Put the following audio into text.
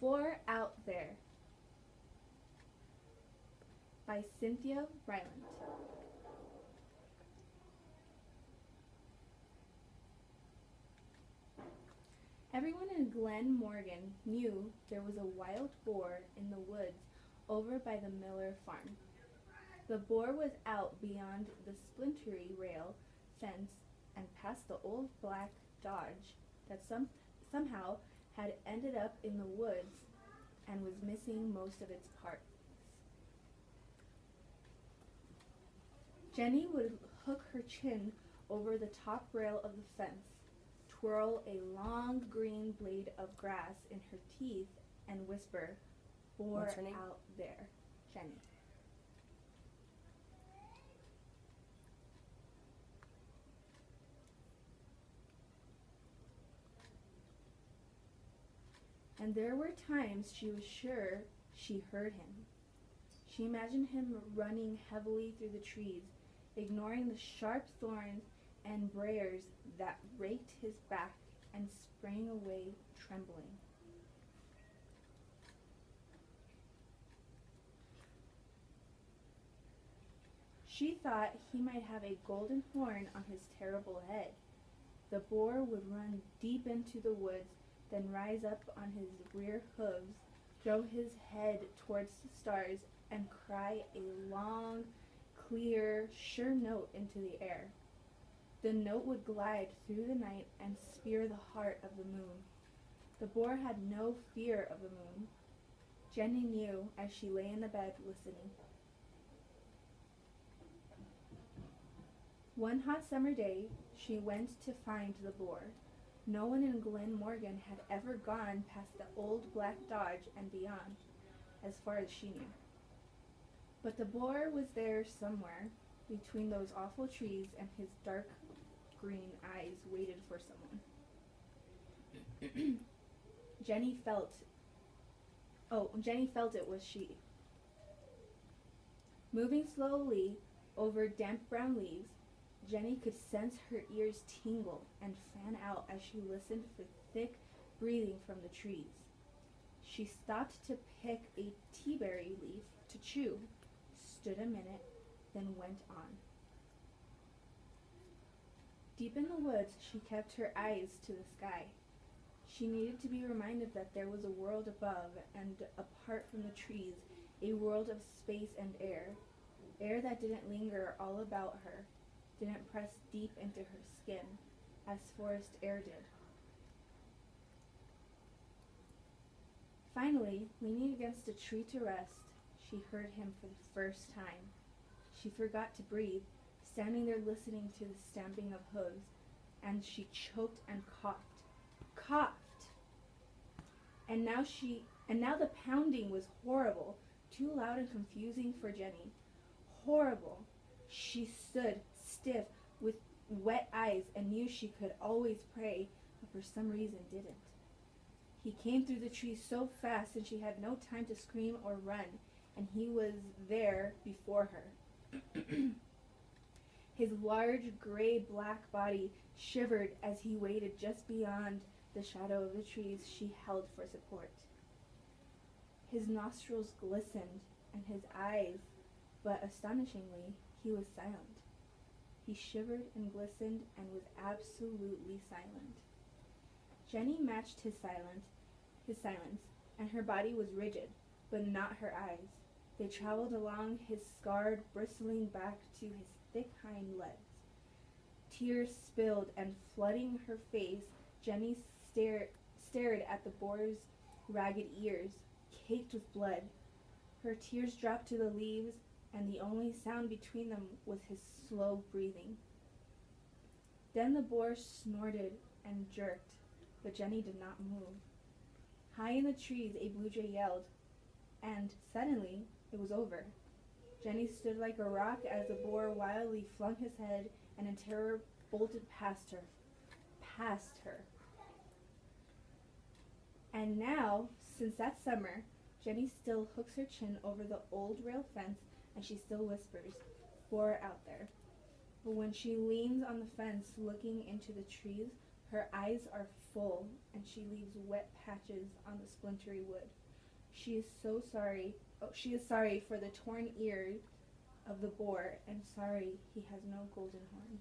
Boar Out There by Cynthia Ryland. Everyone in Glen Morgan knew there was a wild boar in the woods over by the Miller farm. The boar was out beyond the splintery rail fence and past the old black Dodge that somehow had ended up in the woods and was missing most of its parts. Jenny would hook her chin over the top rail of the fence, twirl a long green blade of grass in her teeth, and whisper, "Boar What's her name? out there, Jenny." And there were times she was sure she heard him. She imagined him running heavily through the trees, ignoring the sharp thorns and briars that raked his back, and sprang away trembling. She thought he might have a golden horn on his terrible head. The boar would run deep into the woods, then rise up on his rear hooves, throw his head towards the stars, and cry a long, clear, sure note into the air. The note would glide through the night and spear the heart of the moon. The boar had no fear of the moon. Jenny knew as she lay in the bed listening. One hot summer day, she went to find the boar. No one in Glen Morgan had ever gone past the old black Dodge and beyond, as far as she knew. But the boar was there somewhere, between those awful trees, and his dark green eyes waited for someone. Jenny felt it was she. Moving slowly over damp brown leaves, Jenny could sense her ears tingle and fan out as she listened for thick breathing from the trees. She stopped to pick a teaberry leaf to chew, stood a minute, then went on. Deep in the woods, she kept her eyes to the sky. She needed to be reminded that there was a world above and apart from the trees, a world of space and air that didn't linger all about her, didn't press deep into her skin, as forest air did. Finally, leaning against a tree to rest, she heard him for the first time. She forgot to breathe, standing there listening to the stamping of hooves, and she choked and coughed. And now the pounding was horrible, too loud and confusing for Jenny. Horrible. She stood stiff with wet eyes and knew she could always pray, but for some reason didn't. He came through the trees so fast and she had no time to scream or run, and he was there before her. His large gray-black body shivered as he waited just beyond the shadow of the trees she held for support. His nostrils glistened and his eyes, but astonishingly, he was silent. He shivered and glistened and was absolutely silent. Jenny matched his silence, and her body was rigid, but not her eyes. They traveled along his scarred, bristling back to his thick hind legs. Tears spilled, and flooding her face, Jenny stared at the boar's ragged ears, caked with blood. Her tears dropped to the leaves, and the only sound between them was his slow breathing. Then the boar snorted and jerked, but Jenny did not move. High in the trees, a blue jay yelled, and suddenly it was over. Jenny stood like a rock as the boar wildly flung his head and in terror bolted past her. And now, since that summer, Jenny still hooks her chin over the old rail fence and she still whispers, "Boar out there." But when she leans on the fence looking into the trees, Her eyes are full, and she leaves wet patches on the splintery wood. She is sorry for the torn ear of the boar, and sorry he has no golden horn.